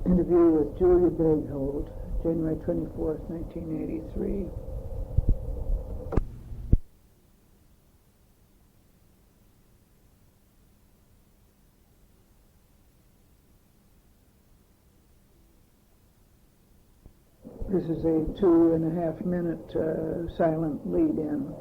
Interview with Julia Bogholt, January 24th, 1983. This is a 2.5-minute silent lead-in.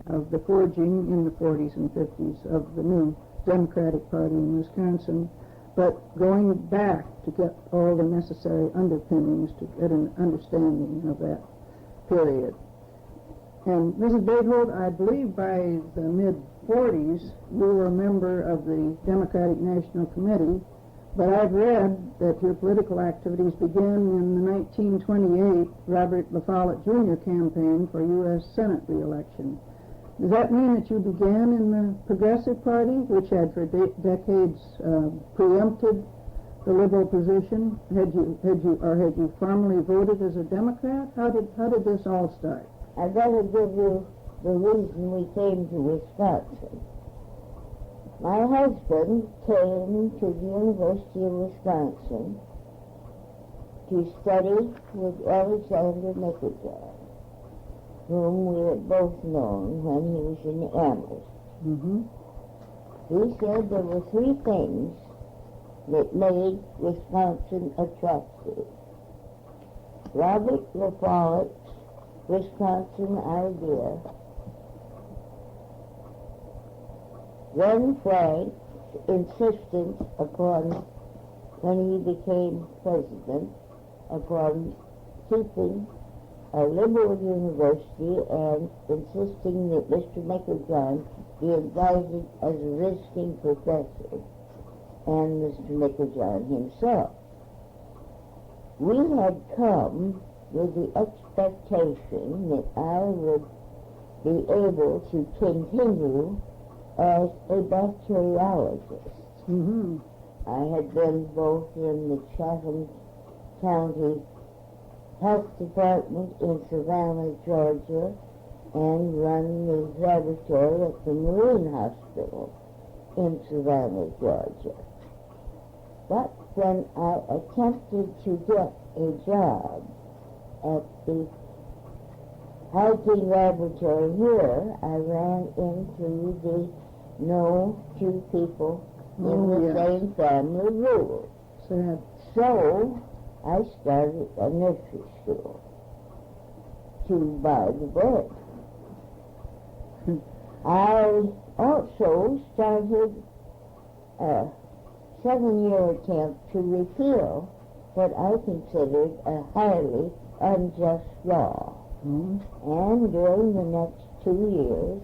Of the forging in the 40s and 50s of the new Democratic Party in Wisconsin, but going back to get all the necessary underpinnings to get an understanding of that period. And Mrs. Bogholt, I believe by the mid-40s you were a member of the Democratic National Committee, but I've read that your political activities began in the 1928 Robert LaFollette Jr. campaign for U.S. Senate re-election. Does that mean that you began in the Progressive Party, which had for decades preempted the liberal position? Had you formally voted as a Democrat? How did this all start? I've got to give you the reason we came to Wisconsin. My husband came to the University of Wisconsin to study with Alexander Nicholson, whom we had both known when he was in the Amherst. Mm-hmm. He said there were three things that made Wisconsin attractive. Robert LaFollette's Wisconsin idea, then Frank's insistence upon, when he became president, upon keeping a liberal university and insisting that Mr. Nicholson be invited as a visiting professor, and Mr. Nicholson himself. We had come with the expectation that I would be able to continue as a bacteriologist. Mm-hmm. I had been both in the Chatham County Health Department in Savannah, Georgia, and run the laboratory at the Marine Hospital in Savannah, Georgia. But when I attempted to get a job at the hygiene laboratory here, I ran into the no two people in the same family rule. Sad. So I started a nursery school to buy the bread. I also started a 7-year attempt to repeal what I considered a highly unjust law. Mm-hmm. And during the next 2 years,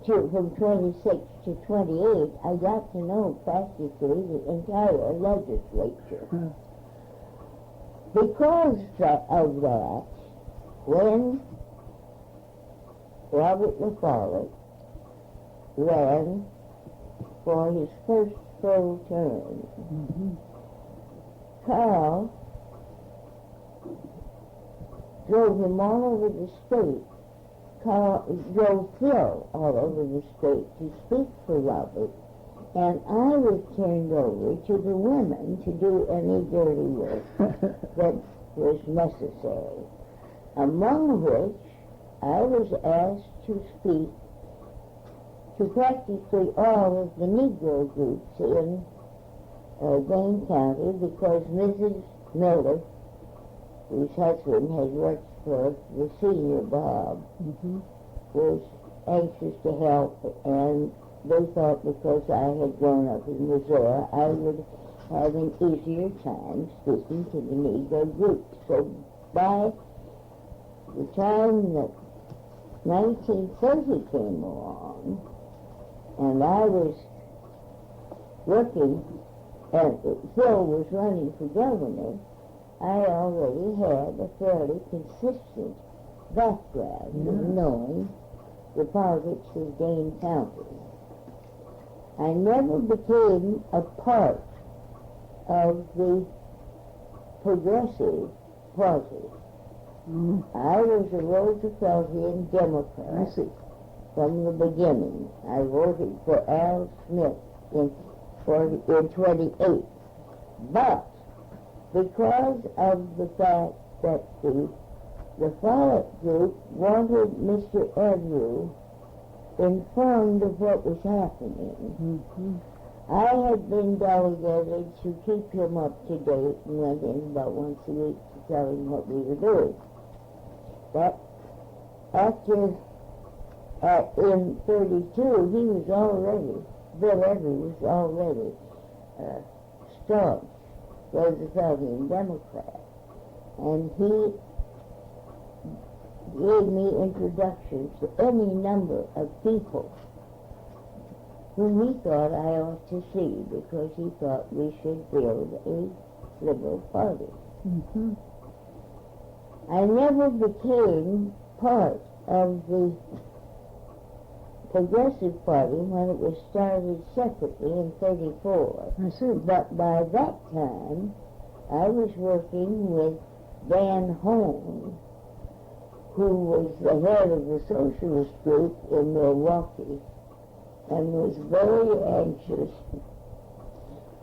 from 26 to 28, I got to know practically the entire legislature. Mm. Because of that, when Robert LaFollette ran for his first full term, Mm-hmm. Carl drove him all over the state, drove Phil all over the state to speak for Robert, and I was turned over to the women to do any dirty work that was necessary, among which I was asked to speak to practically all of the Negro groups in Dane County, because Mrs. Miller, whose husband had worked for the senior Bob, was anxious to help, and they thought because I had grown up in Missouri, I would have an easier time speaking to the Negro group. So by the time that 1930 came along, and I was working, and Phil was running for governor, I already had a fairly consistent background in knowing the politics of Dane County. I never became a part of the Progressive Party. I was a Rooseveltian Democrat. I see. From the beginning. I voted for Al Smith in 28. But because of the fact that the LaFollette group wanted Mr. Andrew informed of what was happening, I had been delegated to keep him up to date and went in about once a week to tell him what we were doing. But after in 32, he was already, Bill Evans was already staunch Rooseveltian Democrat. And he gave me introductions to any number of people whom he thought I ought to see, because he thought we should build a liberal party. I never became part of the Progressive Party when it was started separately in 34. I see. But by that time, I was working with Dan Hone, who was the head of the socialist group in Milwaukee, and was very anxious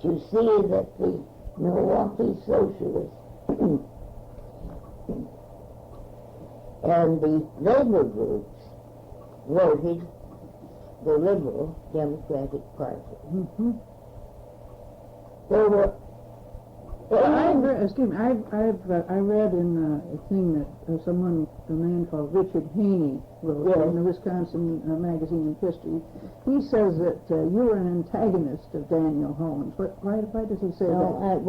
to see that the Milwaukee socialists and the labor groups voted the Liberal Democratic Party. There were... I read in a thing that a man called Richard Haney wrote in the Wisconsin magazine of history. He says that you were an antagonist of Daniel Holmes. Why does he say that? I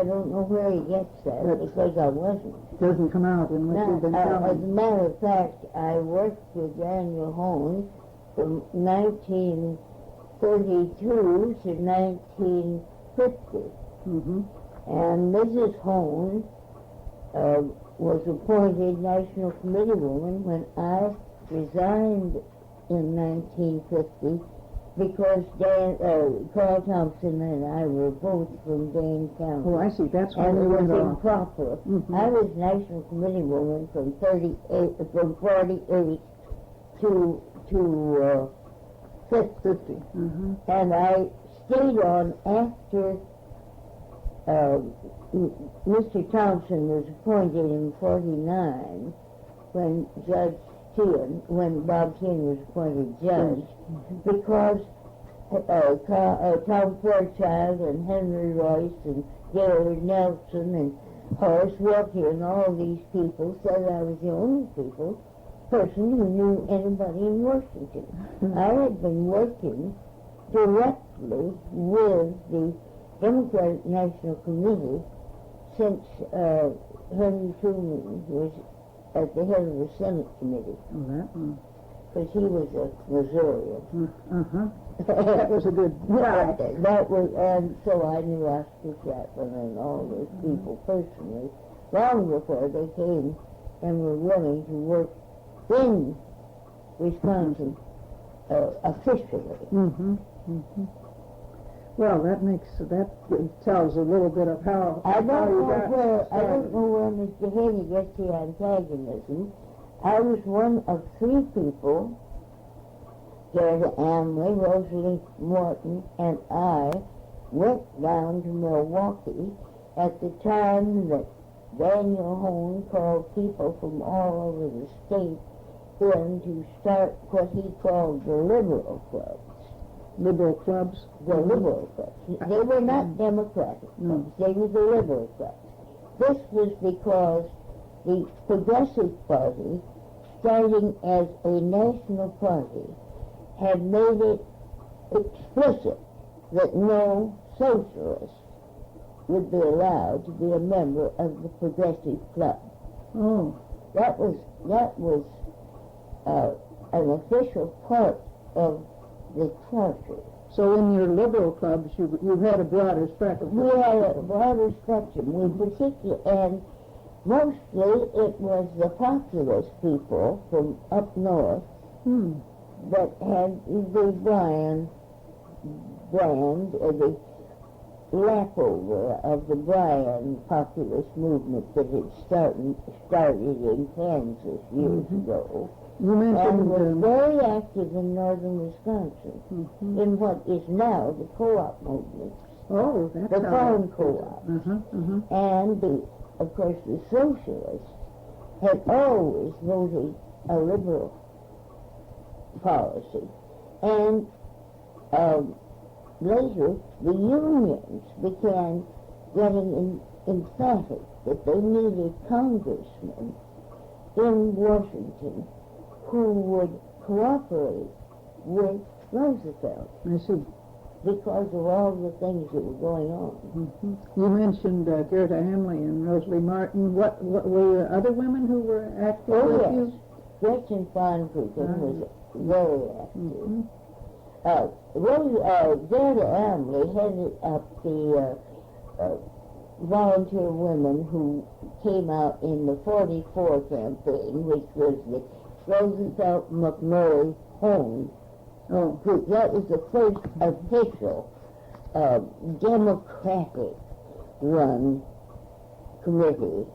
don't know where he gets that, because I wasn't. Doesn't come out in what you've been telling. As a matter of fact, I worked with Daniel Holmes from 1932 to 1950. And Mrs. Holmes was appointed National Committee woman when I resigned in 1950, because Carl Thompson and I were both from Dane County. Oh, I see. That's when and we it was went off. improper. I was National Committee woman from 48 to 50. And I stayed on after Mr. Thompson was appointed in 49 when when Bob Keene was appointed judge, because Tom Fairchild and Henry Royce and Gaylord Nelson and Horace Wilkie and all these people said I was the only person who knew anybody in Washington. I had been working directly with the Democratic National Committee since Henry Truman was at the head of the Senate Committee. Because he was a Missourian. That was a good right. That was, and so I knew Oscar Chapman and all those people personally long before they came and were willing to work in Wisconsin officially. Well, that tells a little bit of how I you don't got know started. where Mr. Haley gets the antagonism. I was one of 3 people, Gerda Amley, Rosalie Morton, and I went down to Milwaukee at the time that Daniel Hone called people from all over the state in to start what he called the liberal clubs. Liberal clubs? The liberal clubs. They were not democratic clubs. They were the liberal clubs. This was because the Progressive Party, starting as a national party, had made it explicit that no socialist would be allowed to be a member of the Progressive Club. Oh. That was an official part of the charter. So in your liberal clubs, you had a broader spectrum. We had a broader spectrum. And mostly it was the populist people from up north that had the Bryan brand, the lapover of the Bryan populist movement that had started in Kansas years ago. You mentioned and was very active in northern Wisconsin in what is now the co-op movement. Oh, that's the farm co-op. And of course the socialists had always voted a liberal policy. And later the unions began getting emphatic that they needed congressmen in Washington who would cooperate with Roosevelt. I see. Because of all the things that were going on. You mentioned Gerda Hamley and Rosalie Martin. What were there other women who were active with you? Gretchen Bonfreken was very active. Gerda Hamley headed up the volunteer women who came out in the 44 campaign, which was the Roosevelt McMurray Home group. That was the first official Democratic run committee.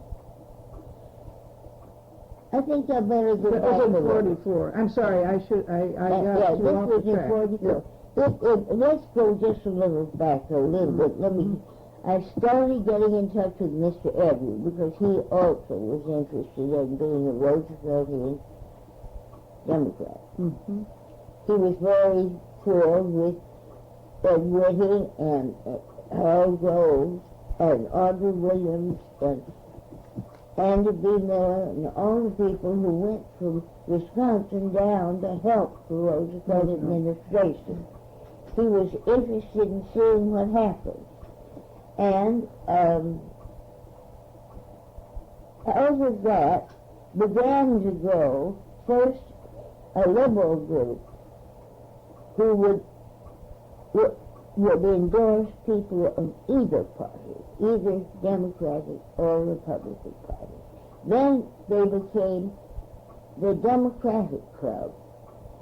I think I better get back to in 44. I'm sorry, I got you off the track. This was in 44. Let's go just a little back a little bit. I started getting in touch with Mr. Edwards because he also was interested in being a Rooseveltian Democrat. He was very thrilled with Ed Whitty and Harold Groves and Audrey Williams and Andy B. Miller and all the people who went from Wisconsin down to help the Roosevelt administration. He was interested in seeing what happened. And out of that began to grow first a liberal group who would endorse people of either party, either Democratic or Republican Party. Then they became the Democratic Club.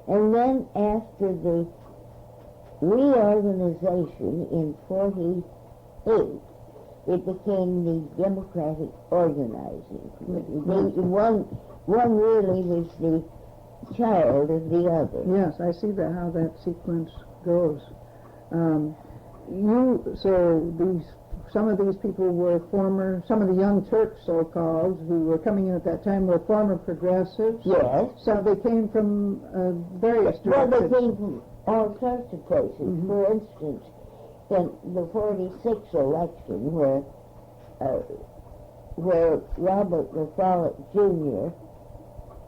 And then after the reorganization in 48, it became the Democratic Organizing Committee. One really was the child of the other. Yes, I see how that sequence goes. Some of these people were some of the young Turks, so-called, who were coming in at that time were former progressives. Yes. So they came from various directions. Well, they came from all sorts of places. For instance, in the 46 election, where Robert LaFollette Jr.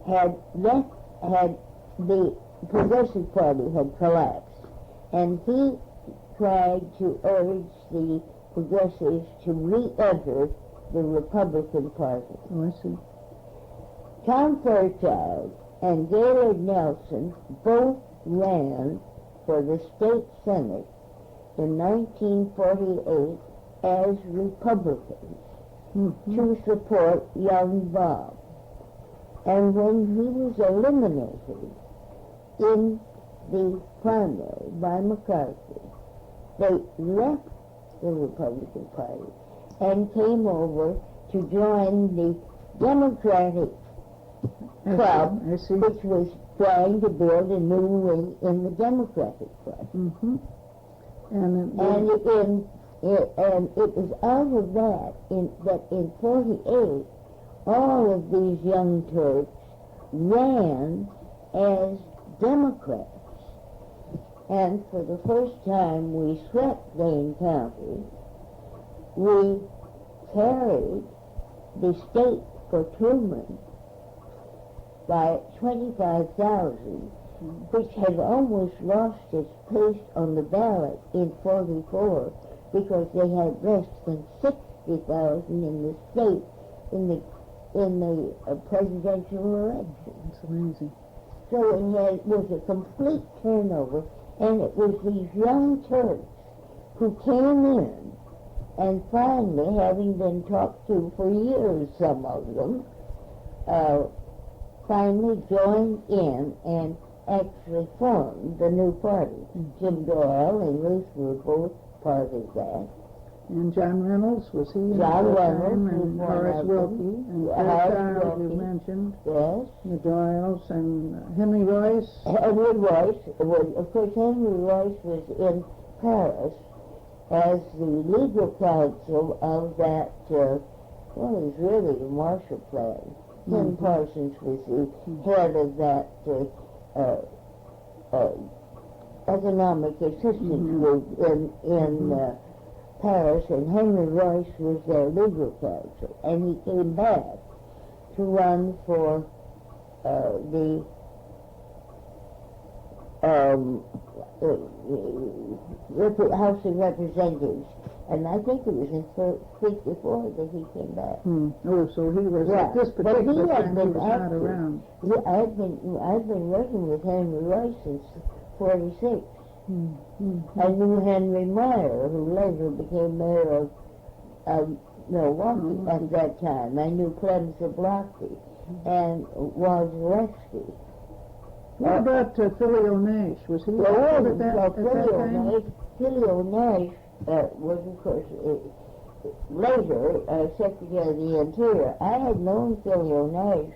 had the Progressive Party had collapsed, and he tried to urge the Progressives to re-enter the Republican Party. Oh, I see. Tom Fairchild and Gaylord Nelson both ran for the state senate in 1948 as Republicans to support young Bob. And when he was eliminated in the primary by McCarthy, they left the Republican Party and came over to join the Democratic Club, which was trying to build a new wing in the Democratic Party. Mm-hmm. And it was out of that that in 48, all of these young Turks ran as Democrats. And for the first time we swept Dane County, we carried the state for Truman by 25,000, which had almost lost its place on the ballot in 44 because they had less than 60,000 in the state in the presidential election. It's amazing. So it was a complete turnover, and it was these young Turks who came in and finally, having been talked to for years, some of them, finally joined in and actually formed the new party. Jim Doyle and Ruth were both part of that. And John Reynolds, was he in John that Reynolds, time? And Horace Wilkie, and Child, you mentioned. Yes. The Doyles, and Henry Royce. Henry Royce, of course, Henry Royce was in Paris as the legal counsel of that, it was really the Marshall Plan. Ken Parsons was the head of that economic assistance group in Paris, and Henry Royce was their legal counsel. And he came back to run for the House of Representatives, and I think it was in 54 that he came back. Oh, so he was at this particular time he was not around. I've been working with Henry Royce since 46. I knew Henry Meyer, who later became mayor of Milwaukee at that time. I knew Clem Zablocki and Wozlewski. What about Philio Nash? Was he at that time? Philio Nash was, of course, later Secretary of the Interior. I had known Philio Nash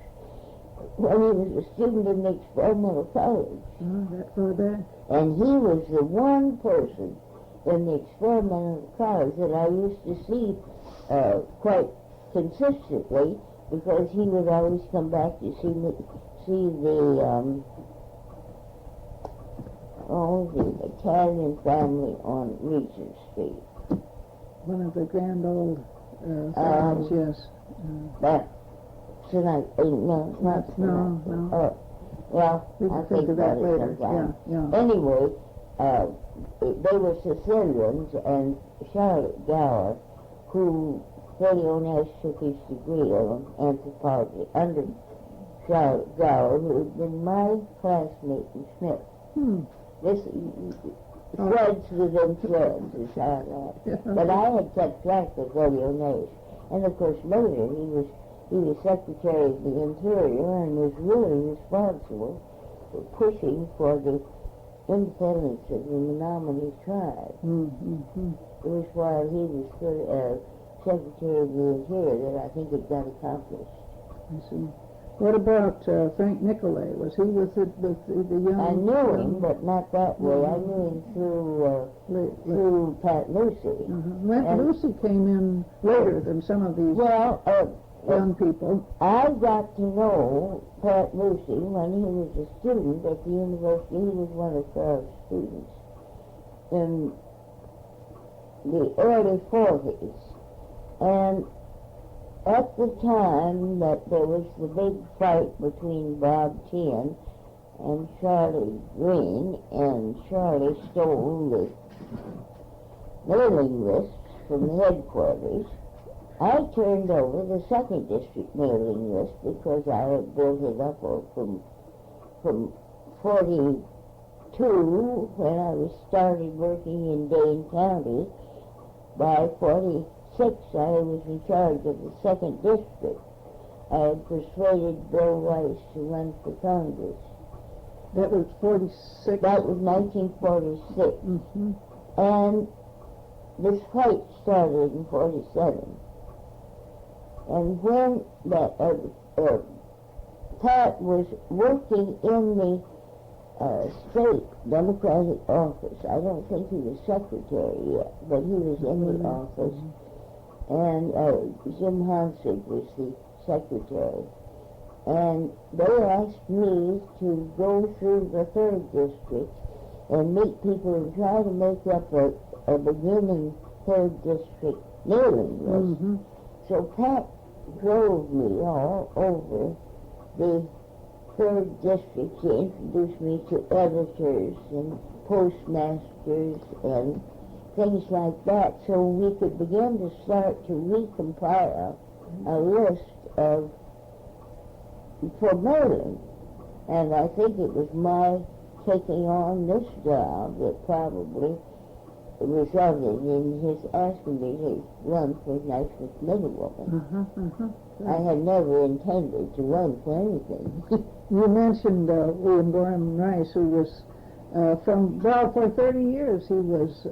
when he was a student in the Experimental College. Oh, that far back. And he was the one person in the Experimental College that I used to see quite consistently, because he would always come back to see the Italian family on Regent Street. One of the grand old families, yes. Tonight, no, not tonight. No. Well, We can think of that later. Yeah. Anyway, they were Sicilians, and Charlotte Gower, who Philio Nash took his degree on anthropology under Charlotte Gower, who had been my classmate in Smith. This threads within threads is how that. But I had kept track of Philio Nash, and of course later he was Secretary of the Interior and was really responsible for pushing for the independence of the Menominee tribe. It was while he was Secretary of the Interior that I think it got accomplished. I see. What about Frank Nicolay? Was he with the young? I knew him, but not that way. I knew him through Pat Lucey. Lucey came in later than some of these young people. I got to know Pat Lucey when he was a student at the university. He was one of 12 students in the early 40s. And at the time that there was the big fight between Bob Tien and Charlie Green, and Charlie stole the mailing lists from the headquarters, I turned over the 2nd District mailing list because I had built it up from 42 when I started working in Dane County. By 46, I was in charge of the 2nd District. I had persuaded Bill Rice to run for Congress. That was 46? That was 1946. And this fight started in 47. And when that Pat was working in the state Democratic office, I don't think he was secretary yet, but he was in the office, and Jim Hansig was the secretary. And they asked me to go through the 3rd district and meet people and try to make up a beginning 3rd district mailing list. So Pat drove me all over the 3rd district. He introduced me to editors and postmasters and things like that, so we could begin to start to recompile a list of for mailing. And I think it was my taking on this job that probably resulted in his asking me to run for National Committeewoman. I had never intended to run for anything. You mentioned William Gorham Rice, who was for 30 years he was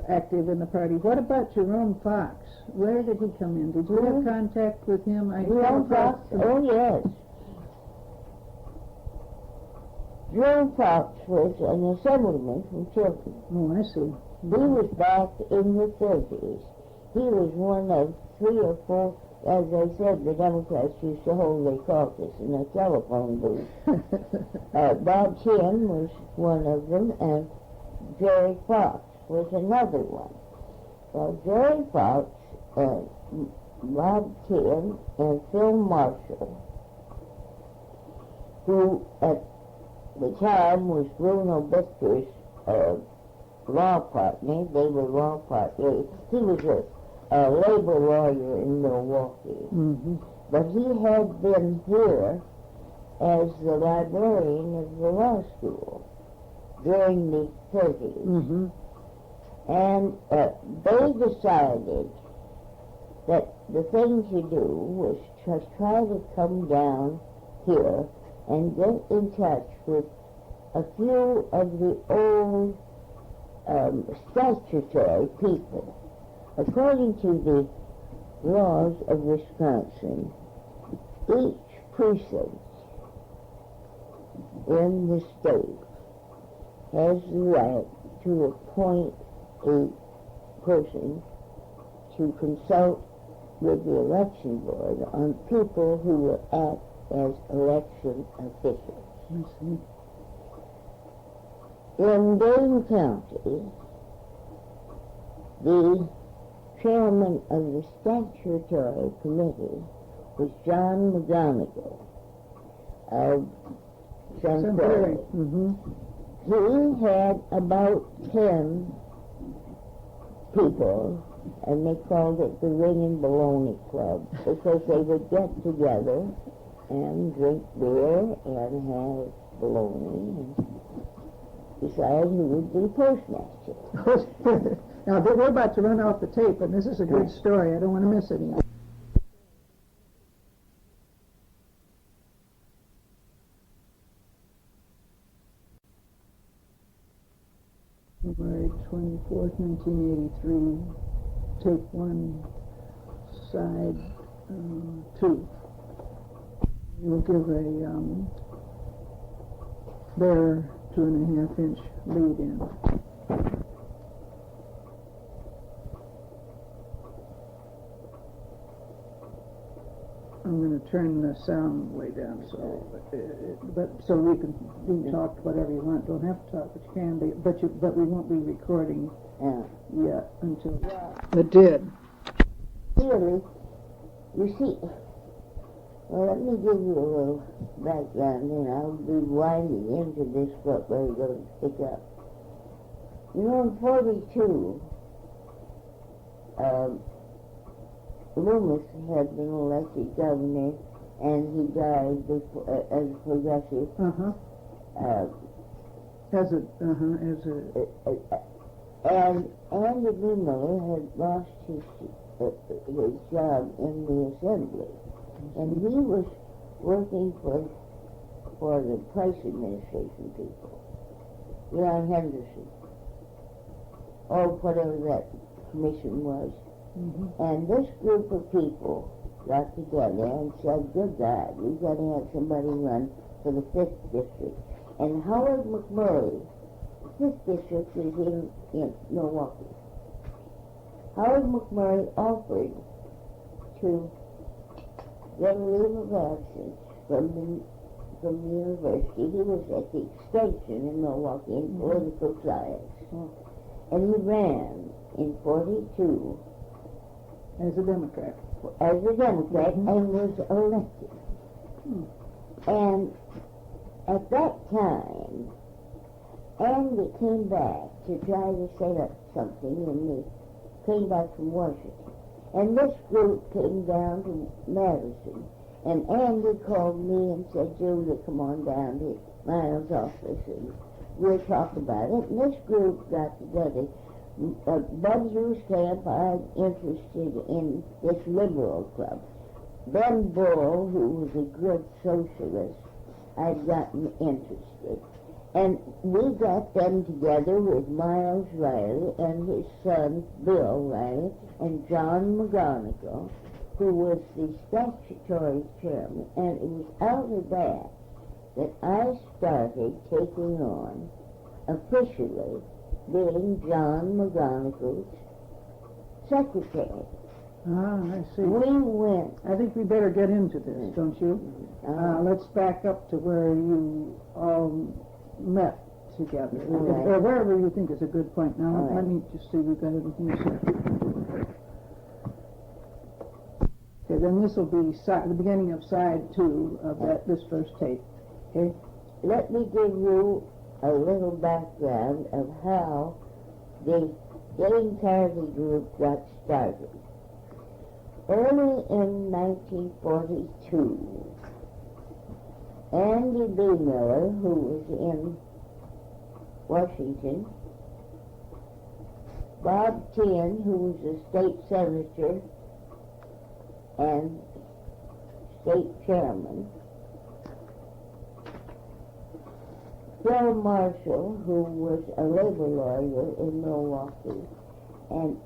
active in the party. What about Jerome Fox? Where did he come in? Did you have contact with him? Jerome Fox? Oh, yes. Jerome Fox was an assemblyman from Chilton. Oh, I see. He was back in the 30s. He was one of 3 or 4, as I said, the Democrats used to hold their caucus in a telephone booth. Bob Chin was one of them, and Jerry Fox was another one. Well, Jerry Fox, Bob Chin, and Phil Marshall, who at the time was Bruno Victor's law partner. They were law partners. He was a labor lawyer in Milwaukee. But he had been here as the librarian of the law school during the 30s. And they decided that the thing to do was to try to come down here and get in touch with a few of the old statutory people. According to the laws of Wisconsin, each precinct in the state has the right to appoint a person to consult with the election board on people who will act as election officials. In Dane County, the chairman of the statutory committee was John McGonigal of Sun Prairie. He had about 10 people, and they called it the Ring and Bologna Club, because they would get together and drink beer and have bologna and decide who would be postmaster. Now, we're about to run off the tape, and this is a good story. I don't want to miss it. February 24th, 1983, tape 1, side 2. We'll give a bare 2.5-inch lead in. I'm going to turn the sound way down, so so we can talk whatever you want. Don't have to talk, but you can be. But we won't be recording yet until it did. Really, you see. Well, let me give you a little background, and I'll be winding into this what we're going to pick up. You know, in 42, Loomis had been elected governor, and he died as a progressive. And Andy B. Miller had lost his job in the assembly, and he was working for the Price administration people, Leon Henderson, or whatever that commission was. And this group of people got together and said, good God, we've got to have somebody run for the 5th district. And Howard McMurray, the 5th district is in Milwaukee. Howard McMurray offered to get a leave of absence from the university. He was at the extension in Milwaukee in political science. And he ran in 42 As a Democrat. And was elected. And at that time, Andy came back to try to set up something, and he came back from Washington. And this group came down to Madison, and Andy called me and said, Julia, come on down to Miles' office and we'll talk about it. And this group got together. Bud Hughes Camp, I'm interested in this liberal club. Ben Bull, who was a good socialist, I'd gotten interested. And we got them together with Miles Riley and his son, Bill Riley, and John McGonigal, who was the statutory chairman. And it was out of that I started taking on, officially, being John McGonigal's secretary. I see. We went. I think we better get into this, don't you? Let's back up to where you all met together, or wherever you think is a good point. Now, let me just see we've got everything set. Okay, then this will be the beginning of side 2 of this first tape. Okay? Let me give you a little background of how the Dane Carvey group got started. Early in 1942, Andy B. Miller, who was in Washington, Bob Tien, who was a state senator and state chairman, Phil Marshall, who was a labor lawyer in Milwaukee, and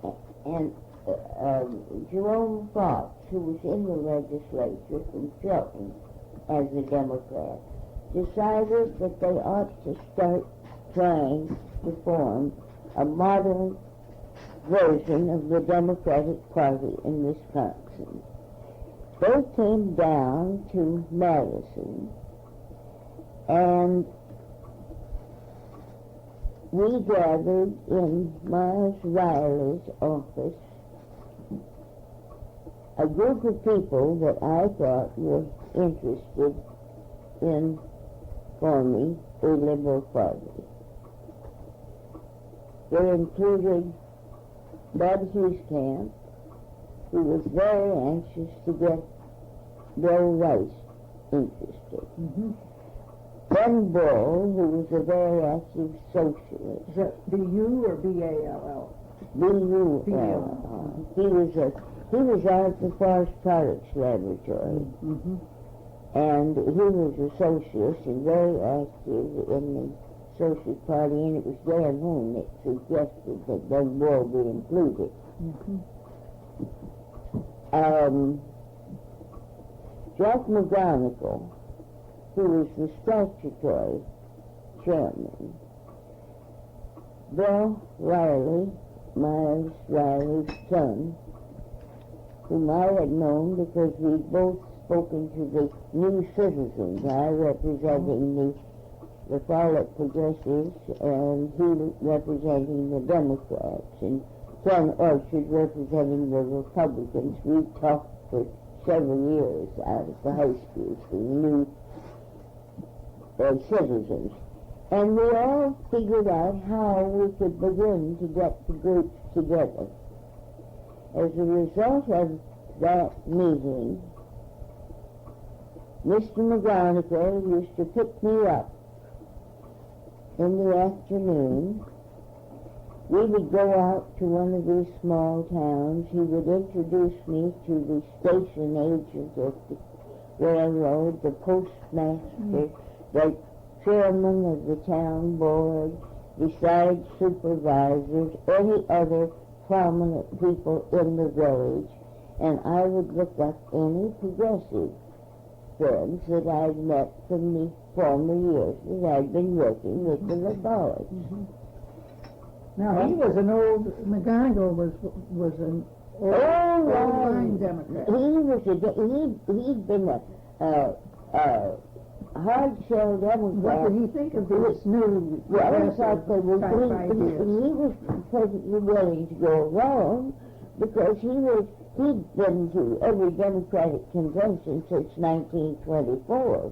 Jerome Fox, who was in the legislature from Shelton as a Democrat, decided that they ought to start trying to form a modern version of the Democratic Party in Wisconsin. They came down to Madison, and we gathered in Miles Riley's office a group of people that I thought were interested in forming a liberal party. They included Bud Hughescamp, who was very anxious to get Bill Rice interested. Ben Bull, who was a very active socialist. Is that B-U or B-A-L-L? B-U-L-L. He was out at the Forest Products Laboratory. And he was a socialist and very active in the Socialist Party, and it was Dan Home that suggested that Ben Bull be included. Jack McGonigal, who was the statutory chairman, Bill Riley, Miles Riley's son, whom I had known because we'd both spoken to the New Citizens, I representing the LaFollette Progressives and he representing the Democrats, and Ken Orchard representing the Republicans. We talked for several years out at the high school to the New Citizens. And we all figured out how we could begin to get the groups together. As a result of that meeting, Mr. McGonigal used to pick me up in the afternoon. We would go out to one of these small towns. He would introduce me to the station agent of the railroad, the postmaster, the chairman of the town board, besides supervisors, any other prominent people in the village, and I would look up any progressive friends that I'd met from the former years that I'd been working with the LaFollette. Now, he was an old, McGonigal was an old line Democrat. He'd been a hard-shell Democrat. What did he think of this new Well, I thought they were he was perfectly willing to go along because he'd been to every Democratic convention since 1924.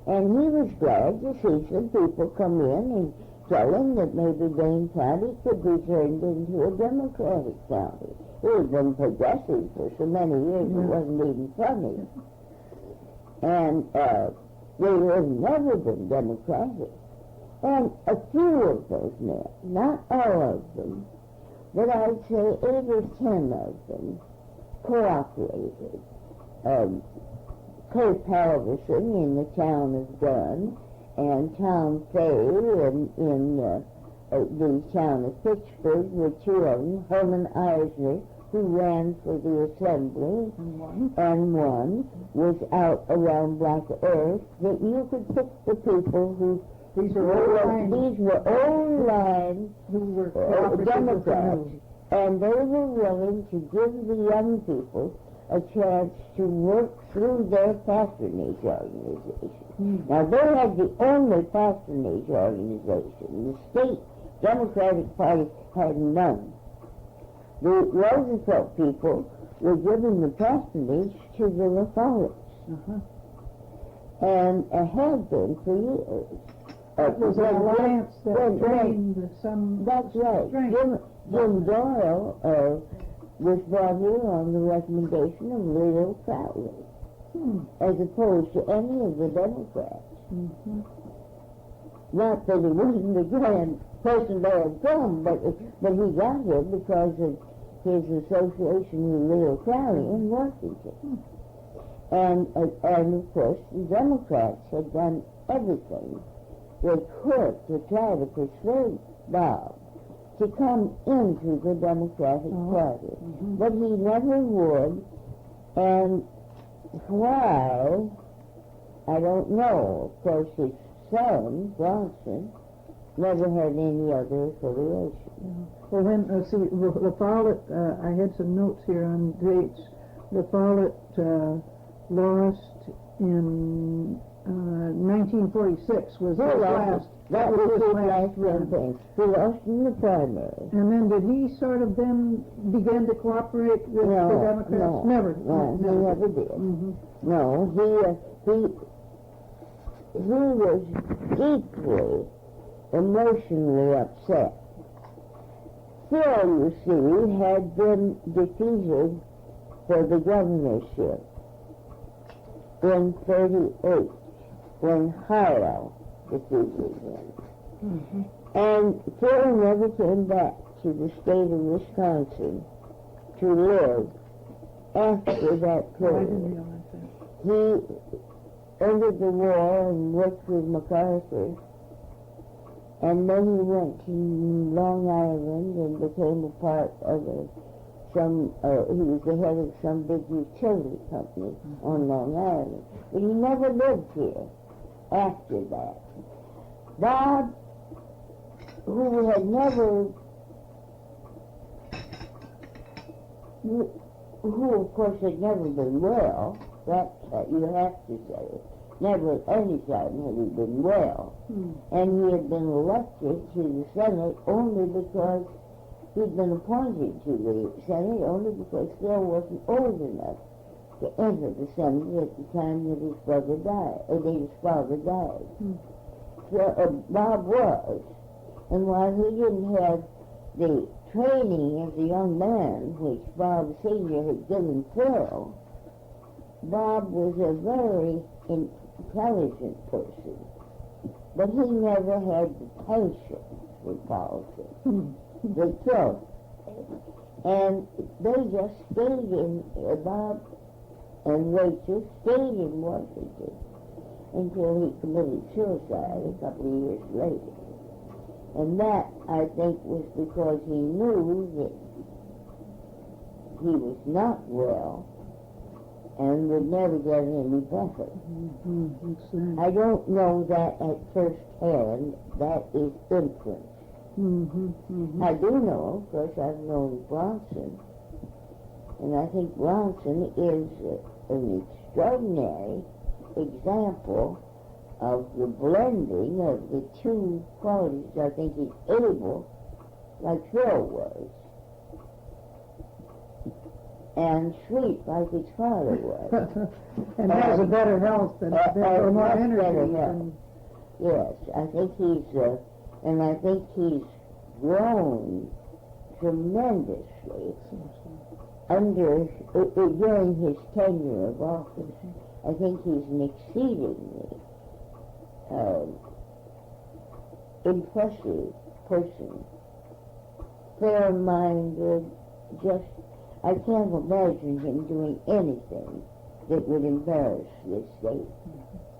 And he was glad to see some people come in and tell him that maybe Dane County could be turned into a Democratic county. He had been progressive for so many years it wasn't even funny. And they had never been Democratic. And a few of those men, not all of them, but I'd say 8 or 10 of them, cooperated. Kurt Halverson in the town of Dunn, and Tom Fay in the town of Pittsburgh were two of them, Herman Eisner, who ran for the Assembly, and one was out around Black Earth, that you could pick the people who these were old line who were Democrats, and they were willing to give the young people a chance to work through their patronage organization. Now, they had the only patronage organization. The state Democratic Party had none. The Roosevelt people were giving the patronage to the LaFollettes, and had been for years. It was an alliance that drained some... That's right. Jim Doyle was brought here on the recommendation of Luell Farley, as opposed to any of the Democrats. Not that he wasn't the grand person they had come, but he got here because of his association with Luell Farley in Washington. And of course, the Democrats had done everything they could to try to persuade Bob to come into the Democratic Party. But he never would, and why, I don't know. Of course, his son, Bronson, never had any other affiliation. Well, when, LaFollette, I had some notes here on dates. LaFollette lost in 1946 was his last. That was his last campaign. He lost in the primary. And then did he sort of then begin to cooperate with the Democrats? No, never. No, he never did. No, he was deeply emotionally upset. Phil, you see, had been defeated for the governorship in 1938 when Harlow defeated him. And Phil never came back to the state of Wisconsin to live after that period. I didn't realize that. He entered the war and worked with MacArthur, and then he went to Long Island and became a part of he was the head of some big utility company on Long Island. But he never lived here after that. Bob, who had never, who of course had never been well, that you have to say, never at any time had he been well. And he had been elected to the Senate only because he'd been appointed to the Senate only because Phil wasn't old enough to enter the Senate at the time that his father died. So Bob was. And while he didn't have the training as a young man, which Bob Sr. had given Phil, Bob was a very intelligent person. But he never had the patience for politics. They killed him. And they just stayed in, Bob and Rachel stayed in Washington until he committed suicide a couple of years later. And that, I think, was because he knew that he was not well and would never get any better. I don't know that at first hand. That is inference. I do know, of course, I've known Bronson, and I think Bronson is an extraordinary example of the blending of the two qualities. I think he's able, like Phil was, and sweet like his father was. And has a better health and more energy. Yes, I think he's, and I think he's grown tremendously during his tenure of office. I think he's an exceedingly impressive person, fair-minded, just, I can't imagine him doing anything that would embarrass this state.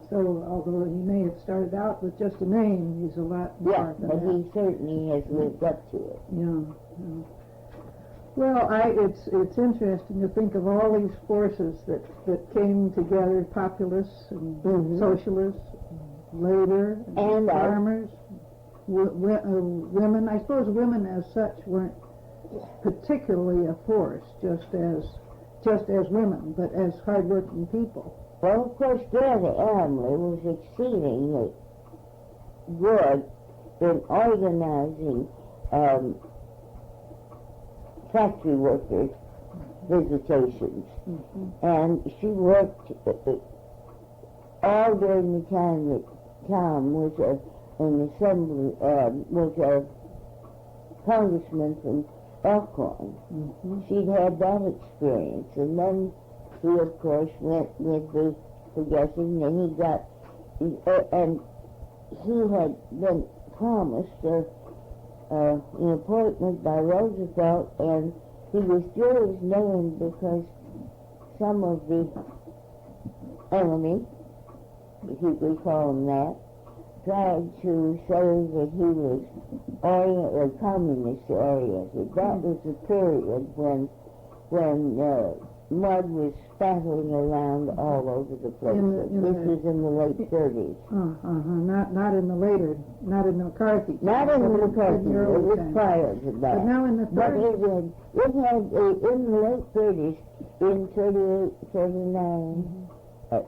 So, although he may have started out with just a name, he's a lot more than but that. he certainly has lived up to it. Yeah. Well, it's interesting to think of all these forces that came together, populists and socialists, labor, and farmers, women. I suppose women as such weren't particularly a force, just as women, but as hard-working people. Well, of course, Greta Amley was exceedingly good in organizing factory workers' visitations. And she worked all during the time that Tom was an assembly, was a congressman from Elkhorn. She'd had that experience, and then he, of course, went with the Progressive, and he got, and he had been promised an appointment by Roosevelt, and he withdrew his name because some of the enemy, if you could call him that, tried to say that he was communist-oriented. That was the period when mud was spattering around all over the place. This was in the late 30s. Not in the later, not in McCarthy. Not in the McCarthy. It was prior to that. But now in the 30s. But it had in the late 30s, in 38, 39,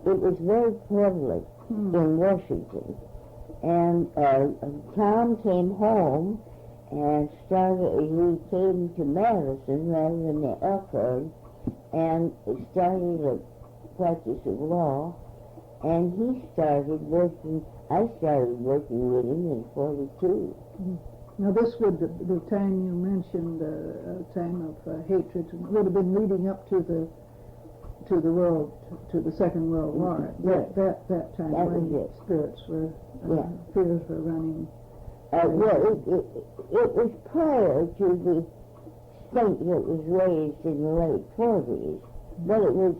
it was very prevalent in Washington. And Tom came home and he came to Madison rather than to Elkhorn, and started a practice of law, and he started working, I started working with him in 42. Now this would, the time you mentioned, a time of hatred, would have been leading up to the Second World War. That time when spirits were, fears were running. It was prior to the state that was raised in the late 40s, but it was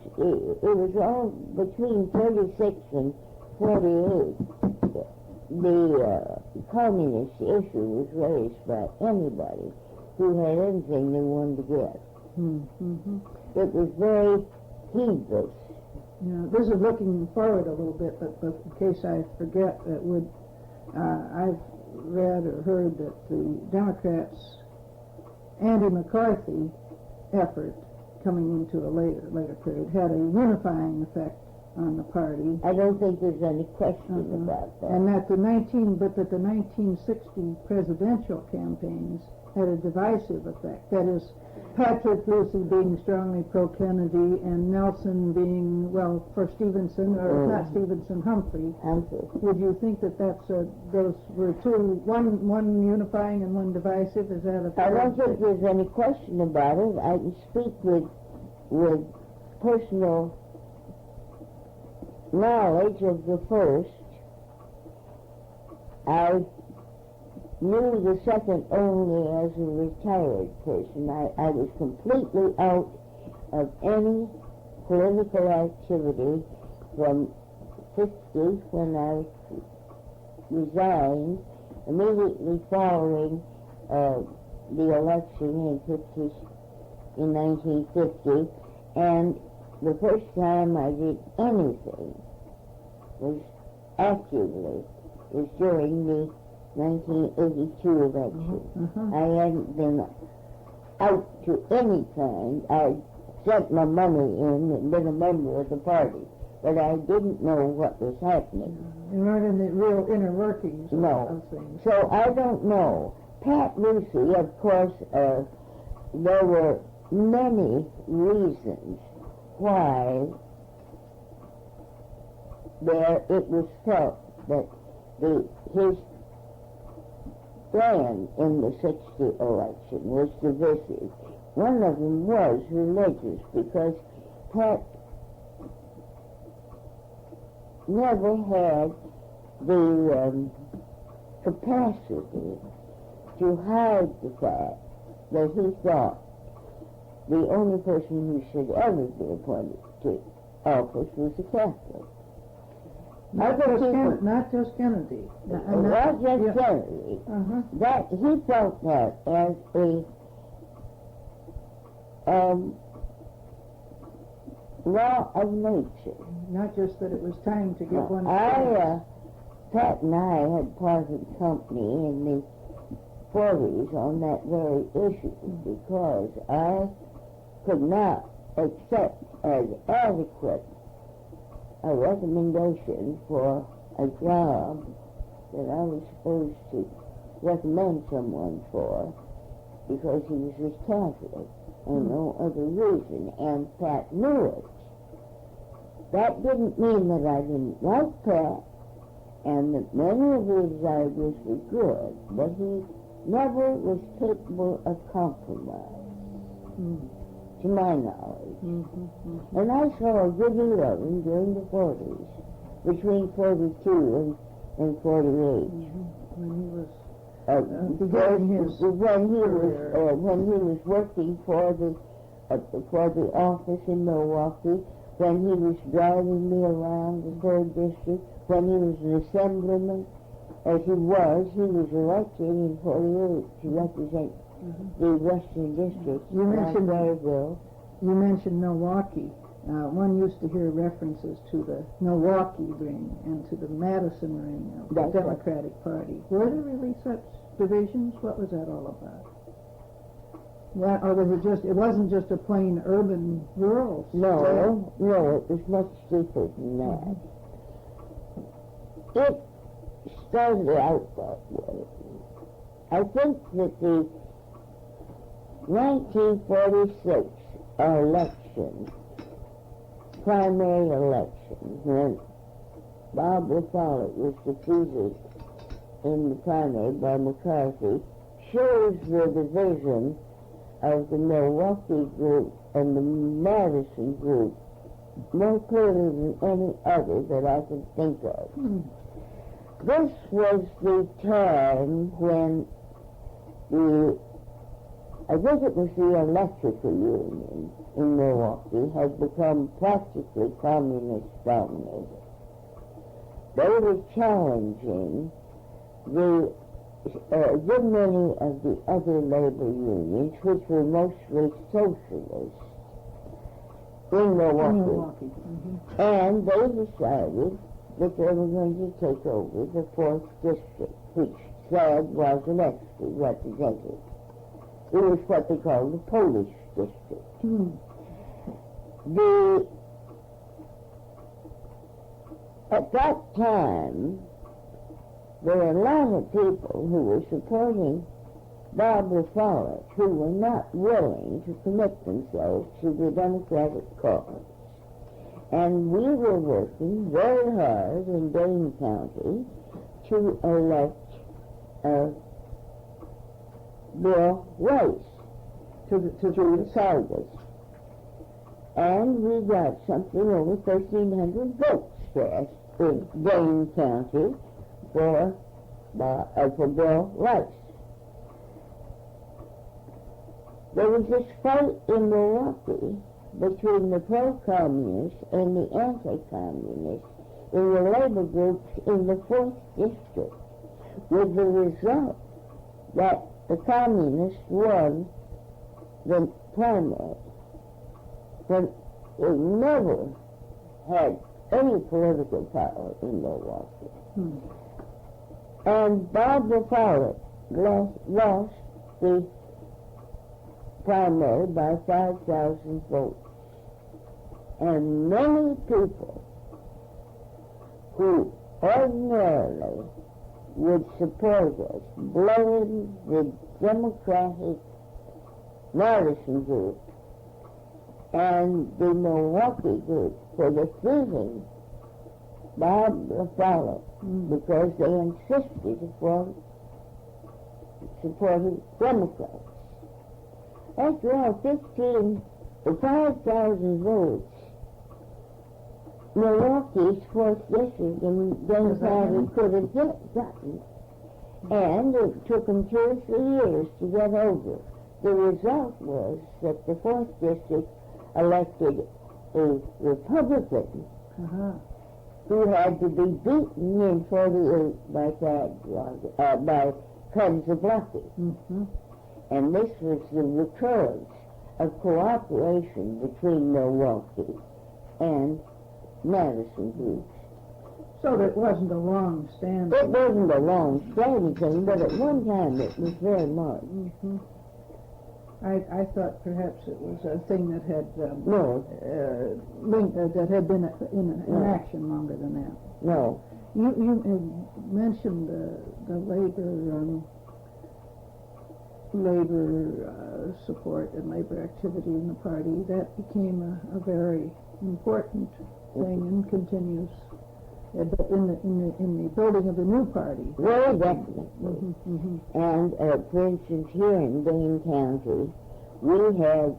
all between 36 and 48. The communist issue was raised by anybody who had anything they wanted to get. It was very heedless. Yeah, this is looking forward a little bit, but in case I forget, I've read or heard that the Democrats' anti-McCarthy effort coming into a later period had a unifying effect on the party. I don't think there's any question about that. And that the 1960 presidential campaigns had a divisive effect. That is, Patrick Lucey being strongly pro-Kennedy and Nelson being, well, for Stevenson, or not Stevenson, Humphrey. Would you think that those were two, one unifying and one divisive? Is that a I don't think there's any question about it. I can speak with personal knowledge of the first. I knew the second only as a retired person. I was completely out of any political activity from 50, when I resigned, immediately following the election in 56, in 1950, and the first time I did anything was during the 1982 election. I hadn't been out to any kind. I sent my money in and been a member of the party, but I didn't know what was happening. You weren't in the real inner workings of things. So I don't know. Pat Lucey, of course, there were many reasons why it was felt that his stand in the 60 election was divisive. One of them was religious, because Pat never had the capacity to hide the fact that he thought the only person who should ever be appointed to office was a Catholic. Not just Kennedy. Not just Kennedy. That he felt that as a law of nature. Not just that it was time to get one. Pat and I had parted company in the 40s on that very issue, because I could not accept as adequate a recommendation for a job that I was supposed to recommend someone for, because he was Catholic and no other reason, and Pat knew it. That didn't mean that I didn't like Pat, and that many of his ideas were good, but he never was capable of compromise, to my knowledge. And I saw a good 11 during the 40s, between 42 and 48. When he was when he was working for the office in Milwaukee, when he was driving me around the 3rd District, when he was an assemblyman, as he was elected in 48 to represent the Western District. You mentioned Milwaukee. One used to hear references to the Milwaukee ring and to the Madison ring of the Democratic Party. Were there really such divisions? What was that all about? Or was it just, it wasn't just a plain urban rural state? No, it was much deeper than that. It started out that way. I think that the 1946 election, primary election, when Bob LaFollette was defeated in the primary by McCarthy, shows the division of the Milwaukee group and the Madison group more clearly than any other that I can think of. This was the time when I think it was the Electrical Union in Milwaukee had become practically communist dominated. They were challenging a good many of the other labor unions, which were mostly socialist, in Milwaukee. And they decided that they were going to take over the 4th District, which SAD was elected, represented. It was what they called the Polish District. At that time, there were a lot of people who were supporting Bob LaFollette who were not willing to commit themselves to the Democratic cause. And we were working very hard in Dane County to elect Bill Rice to the Congress. And we got something over 1,300 votes cast in Dane County for Bill Rice. There was this fight in Milwaukee between the pro-communists and the anti-communists in the labor groups in the 4th District, with the result that the communists won the primary, but it never had any political power in Milwaukee. And Bob LaFollette lost the primary by 5,000 votes. And many people who ordinarily would support us blamed the Democratic Madison group and the Milwaukee group for defeating Bob LaFollette because they insisted upon supporting Democrats. After all, 5,000 votes, Milwaukee's 4th district and Democratic could have gotten. And it took them 2 or 3 years to get over. The result was that the 4th district elected a Republican who had to be beaten in 48 by Kensablucky. And this was the recurrence of cooperation between Milwaukee and Madison groups. So that wasn't a long-standing... It wasn't a long-standing thing, but at one time it was very much. I thought perhaps it was a thing that had that had been in action longer than that. No. You mentioned the labor support and labor activity in the party. That became a very important thing and continues in the building of the new party. Very definitely. And for instance, here in Dane County, we had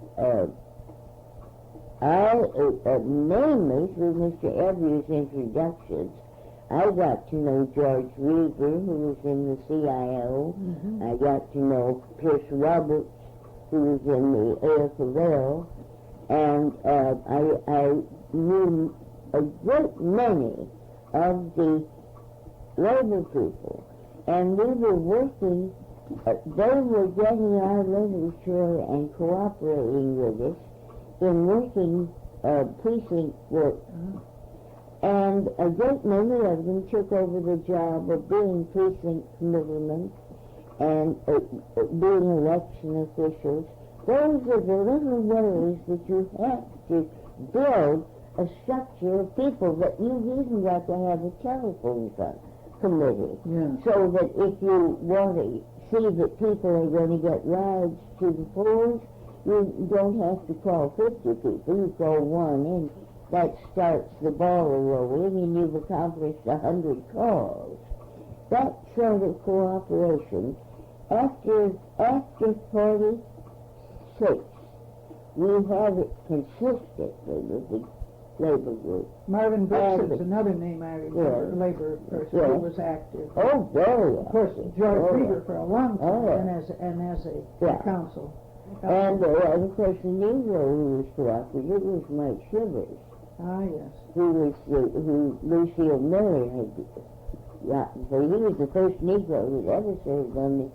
mainly through Mr. Every's introductions, I got to know George Reaver, who was in the CIO. I got to know Pierce Roberts, who was in the AFL, and I knew a great many of the labor people, and we were working, they were getting our literature and cooperating with us in working precinct work. And a great many of them took over the job of being precinct committeemen and being election officials. Those are the little ways that you have to build a structure of people, that you've even got to have a telephone committee. So that if you want to see that people are going to get rides to the polls, you don't have to call 50 people, you call one, and that starts the ball rolling, and you've accomplished 100 calls. That sort of cooperation, after 46, we have it consistently with the labor group. Marvin Brooks is another name I remember, labor person who was active. Oh, very. Of course, George Reaver for a long time, and as a council. And of course, the Negro who was cooperative was Mike Shivers. Ah, yes. Who Lucile Miller had gotten. So he was the first Negro who ever served on the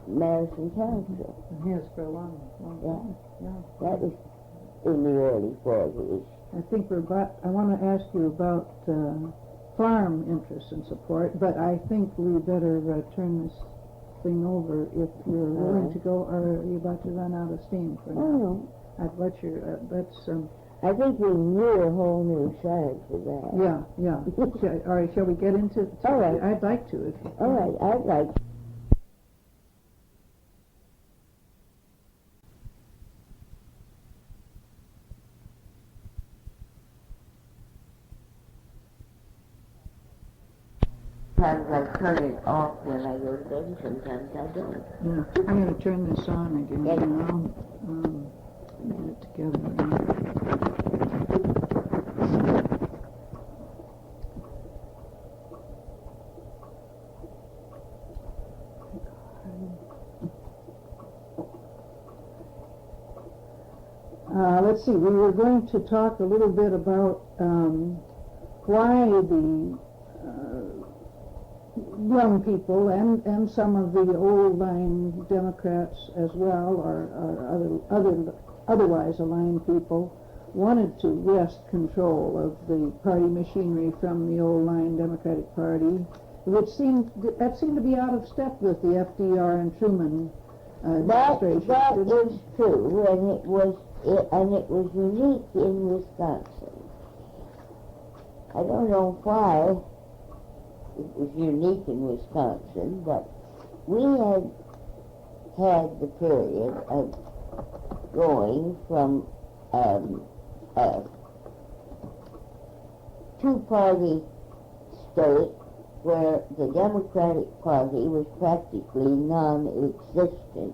Madison Council. And he has for a long time. That was in the early 40s. I think I want to ask you about farm interests and support, but I think we better turn this thing over if you're willing to go, or are you about to run out of steam for now? Oh, I'd let you, I think we need a whole new side for that. Yeah. All right, shall we get into it? All right. I'd like to. All right, I'd like to. Sometimes I turn it off when I go to bed, sometimes I don't. Yeah, I'm going to turn this on again now. Get it together. Let's see, we were going to talk a little bit about why young people and some of the old line Democrats as well, or otherwise aligned people, wanted to wrest control of the party machinery from the old line Democratic Party, which seemed to be out of step with the FDR and Truman administration. That is true, and it was unique in Wisconsin. I don't know why it was unique in Wisconsin, but we had the period of going from a two-party state where the Democratic Party was practically non-existent,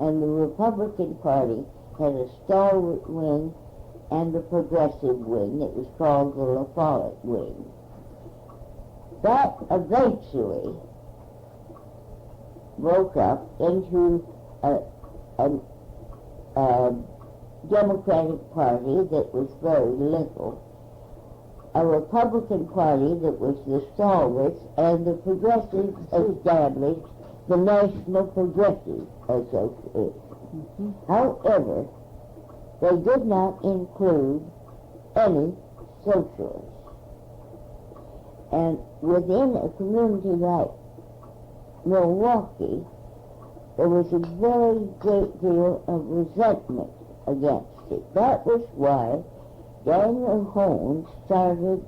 and the Republican Party had a stalwart wing and a progressive wing that was called the LaFollette wing. That eventually broke up into a Democratic Party that was very little, a Republican Party that was the stalwarts, and the progressives established the National Progressive Association. However, they did not include any socialists. And within a community like Milwaukee, there was a very great deal of resentment against it. That was why Daniel Holmes started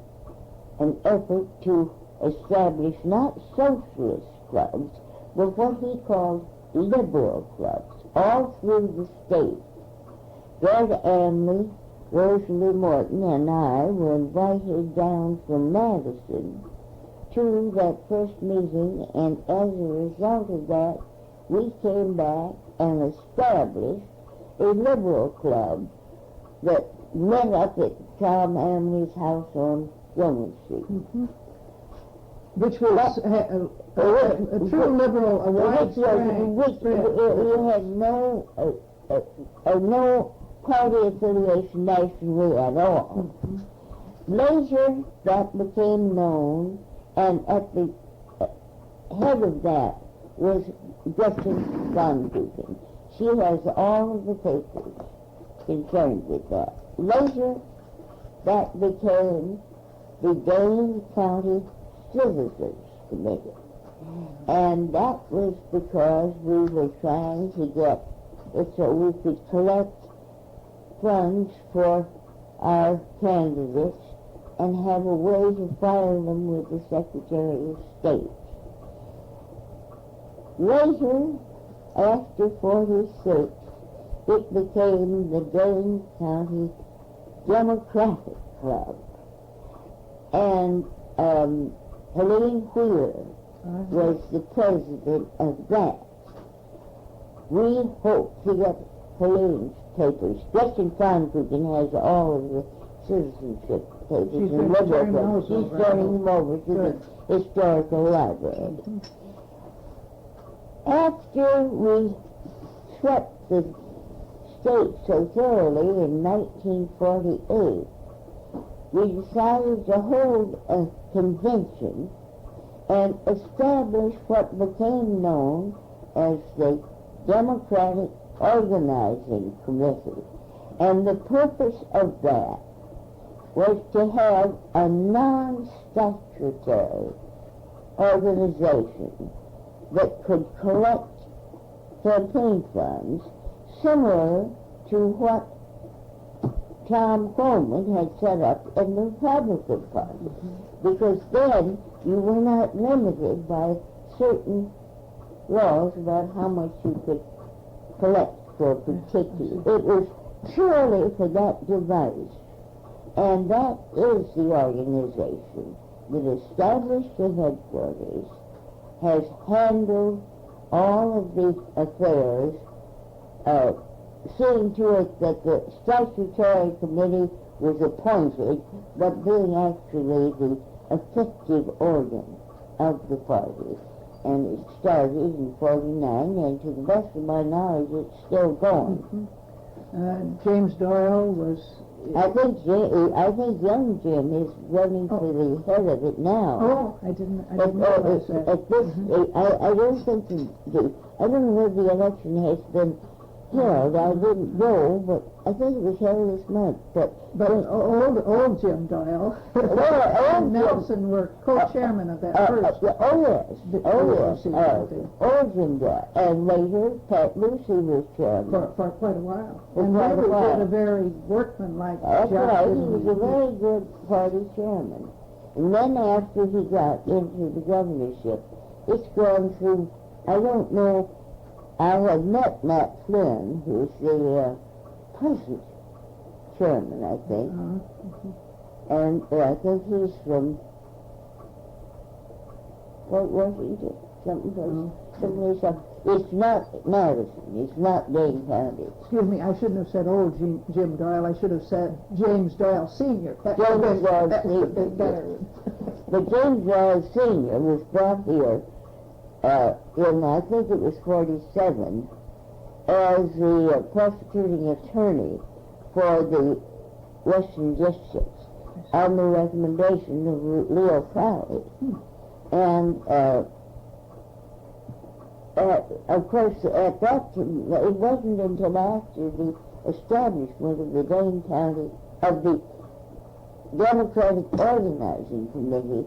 an effort to establish not socialist clubs, but what he called liberal clubs, all through the state. Fred Amley, Rosalie Morton, and I were invited down from Madison to that first meeting, and as a result of that, we came back and established a liberal club that met up at Tom Amley's house on William Street. Which was a true liberal, a widespread. We had no party affiliation nationally at all. Later, that became known, and at the head of that was Gretchen Bondugan. She has all of the papers concerned with that. Later, that became the Dane County Citizens Committee. And that was because we were trying to get it so we could collect funds for our candidates and have a way to file them with the Secretary of State. Later, after 46, it became the Dane County Democratic Club. And Helene Wheeler was the president of that. We hope to get Helene's papers. Gretchen Bondugan has all of the citizenship papers and liberal papers. She's turning them over to the Historical Library. After we swept the state so thoroughly in 1948, we decided to hold a convention and establish what became known as the Democratic Organizing Committee. And the purpose of that was to have a non-statutory organization that could collect campaign funds similar to what Tom Coleman had set up in the Republican Party. Because then you were not limited by certain laws about how much you could collect for a particular. It was purely for that device. And that is the organization that established the headquarters, has handled all of the affairs, seeing to it that the statutory committee was appointed, but being actually the effective organ of the party. And it started in 49, and to the best of my knowledge, it's still going. James Doyle was I think young Jim is running for the head of it now. Oh, I didn't realize that. At this, I don't think I don't know whether the election has been held. I didn't know, but I think it was held this month. But old Jim Doyle and Nelson were co-chairman of that first. Old Jim Doyle, and later Lucey was chairman For quite a while. And later did a very workmanlike job. That's right, he was a very good party chairman. And then after he got into the governorship, it's gone through, I don't know, I had met Matt Flynn, who's the present chairman, I think. And I think he's from Fort Washington, someplace else. It's not Madison, it's not Dane County. Excuse me, I shouldn't have said old Jim Doyle, I should have said James Doyle Sr. James Doyle Sr. But James Doyle Sr. was brought here in, I think it was 47, as the prosecuting attorney for the Western Districts on the recommendation of Leo Farley. And of course, at that time, it wasn't until after the establishment of the Dane County, of the Democratic Organizing Committee,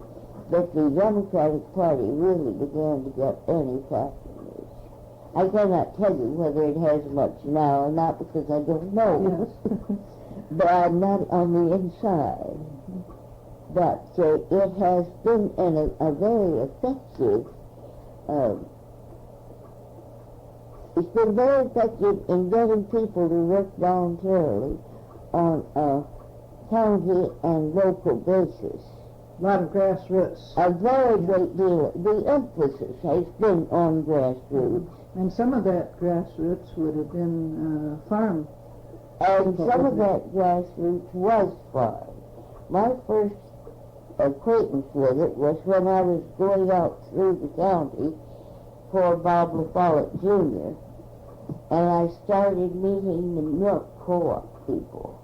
that the Democratic Party really began to get any patronage. I cannot tell you whether it has much now or not because I don't know. Yes. But I'm not on the inside. But it has been a very effective, it's been very effective in getting people to work voluntarily on a county and local basis. A lot of grassroots. A very great deal. The emphasis has been on grassroots. And some of that grassroots would have been farm. And some of that grassroots was farm. My first acquaintance with it was when I was going out through the county for Bob LaFollette Jr. And I started meeting the milk co-op people.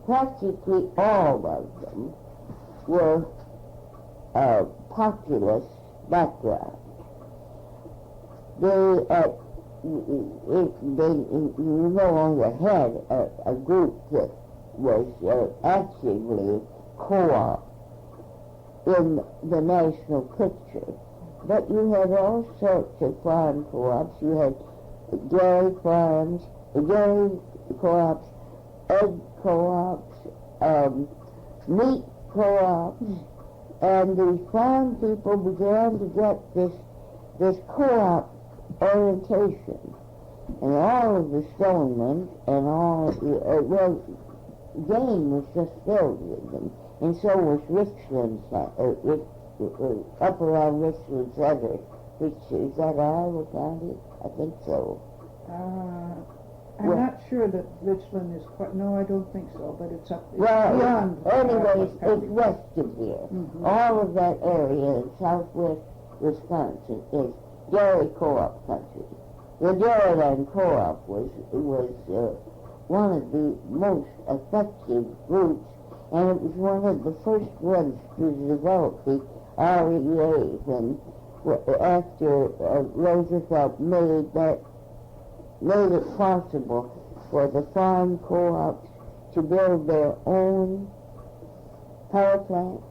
Practically all of them were populist background. They no longer had a group that was actively co-op in the national picture. But you had all sorts of farm co-ops. You had dairy farms, dairy co-ops, egg co-ops, meat co-ops, and the farm people began to get this co-op orientation. And all of the Stonemen and all, Dane was just filled with them. And so was Richland, up around Richland Center, which is that Iowa County? I think so. I'm not sure that Richland is quite, no, I don't think so, but it's up beyond. Anyways, it's west of here. All of that area in southwest Wisconsin is dairy co-op country. The Dairyland Co-op was one of the most effective groups, and it was one of the first ones to develop the REA when, after Roosevelt made it possible for the farm co-ops to build their own power plants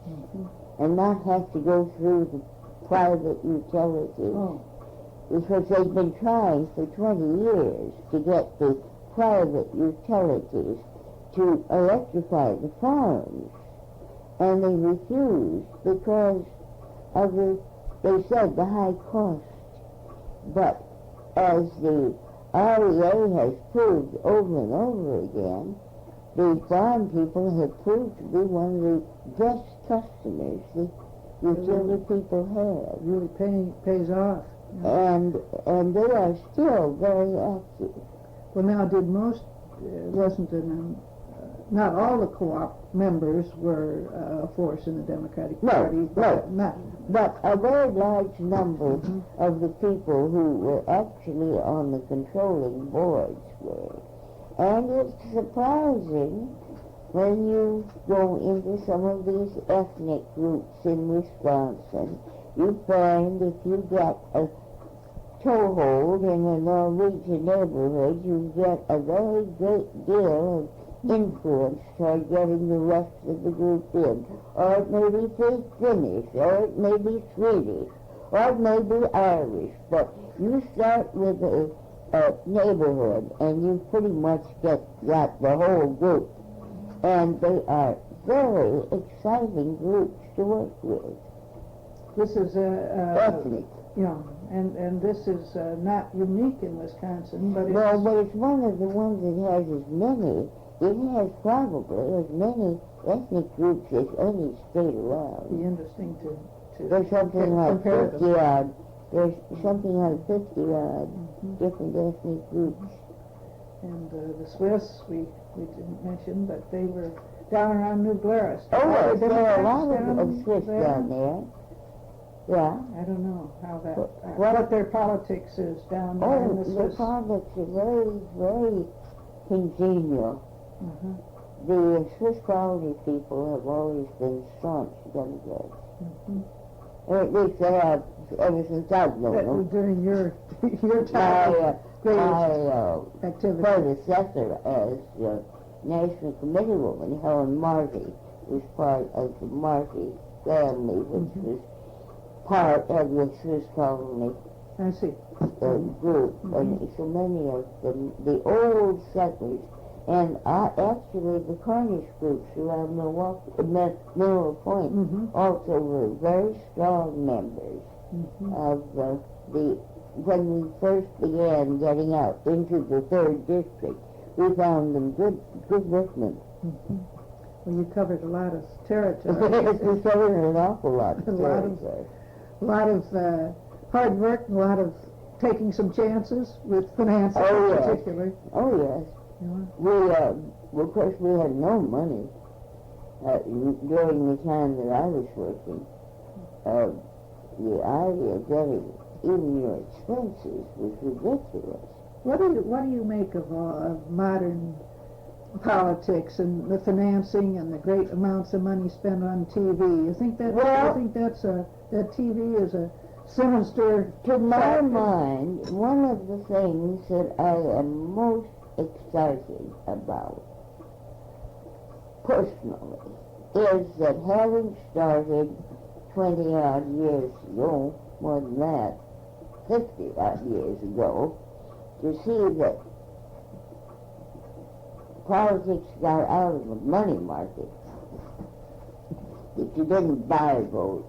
and not have to go through the private utilities. Because they've been trying for 20 years to get the private utilities to electrify the farms. And they refused because of they said, the high cost. But as the REA has proved over and over again, the farm people have proved to be one of the best customers the utility people have. Really pays off. And they are still very active. Well, now, not all the co-op members were a force in the Democratic Party. But a very large number of the people who were actually on the controlling boards were. And it's surprising when you go into some of these ethnic groups in Wisconsin, you find if you get a toehold in a Norwegian neighborhood, you get a very great deal of influence toward getting the rest of the group in. Or it may be Finnish, or it may be Swedish, or it may be Irish, but you start with a neighborhood and you pretty much got the whole group. And they are very exciting groups to work with. This is ethnic. Yeah, and this is not unique in Wisconsin, but it's... No, but it's one of the ones that has as many, it has probably as many ethnic groups as any state around. It'd be interesting to there's something like 50 odd. There's something like 50 odd different ethnic groups. And the Swiss, we didn't mention, but they were down around New Glarus. Oh, yes, there are a lot of Swiss down there. Yeah. I don't know how that, what their politics is down there in the Swiss. The politics are very, very congenial. The Swiss colony people have always been staunch Democrats. Or at least they have ever since I've known them. During your time, my activity. predecessor as National Committee woman, Helen Marty, was part of the Marty family, which was part of the Swiss colony I see. group. And so many of them, the old settlers, and actually the Cornish groups around Milwaukee, Mineral Point, also were very strong members of when we first began getting out into the 3rd district. We found them good workmen. Well, you covered a lot of territory. We covered an awful lot of territory. A lot of hard work, a lot of taking some chances with finance in particular. Oh, yes. We, of course, we had no money during the time that I was working. The idea of getting even your expenses was ridiculous. What do you make of modern politics and the financing and the great amounts of money spent on TV? You think that that TV is a sinister? To my mind, one of the things that I am most excited about personally is that having started 20 odd years ago, more than that, 50 odd years ago, to see that politics got out of the money market, that you didn't buy votes.